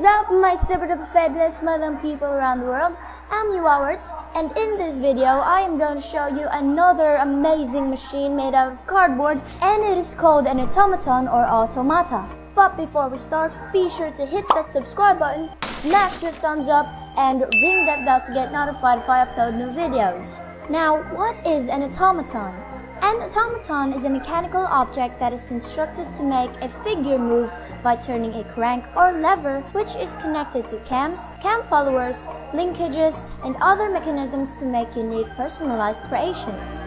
up, my super duper fabulous Muslim people around the world? I'm Yowawerts, and in this video I am going to show you another amazing machine made out of cardboard, and it is called an automaton or automata. But before we start, be sure to hit that subscribe button, smash your thumbs up, and ring that bell to get notified if I upload new videos. Now, what is an automaton? An automaton is a mechanical object that is constructed to make a figure move by turning a crank or lever, which is connected to cams, cam followers, linkages, and other mechanisms to make unique personalized creations.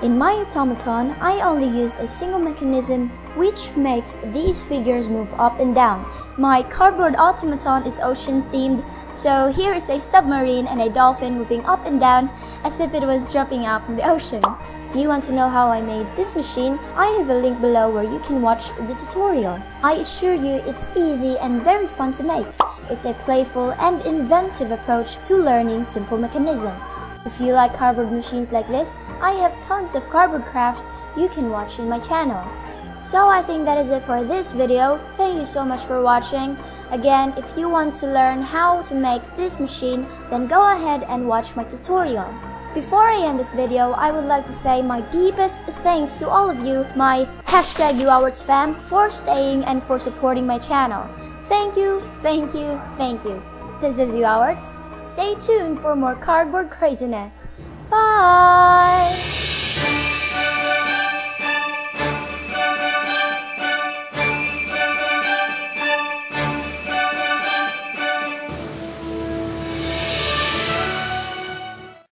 In my automaton, I only used a single mechanism which makes these figures move up and down. My cardboard automaton is ocean themed, so here is a submarine and a dolphin moving up and down as if it was jumping out from the ocean. If you want to know how I made this machine, I have a link below where you can watch the tutorial. I assure you it's easy and very fun to make. It's a playful and inventive approach to learning simple mechanisms. If you like cardboard machines like this, I have tons of cardboard crafts you can watch in my channel. So I think that is it for this video. Thank you so much for watching. Again, if you want to learn how to make this machine, then go ahead and watch my tutorial. Before I end this video, I would like to say my deepest thanks to all of you, my #Yowawerts fam, for staying and for supporting my channel. Thank you, thank you, thank you. This is Yowawerts. Stay tuned for more cardboard craziness. Bye!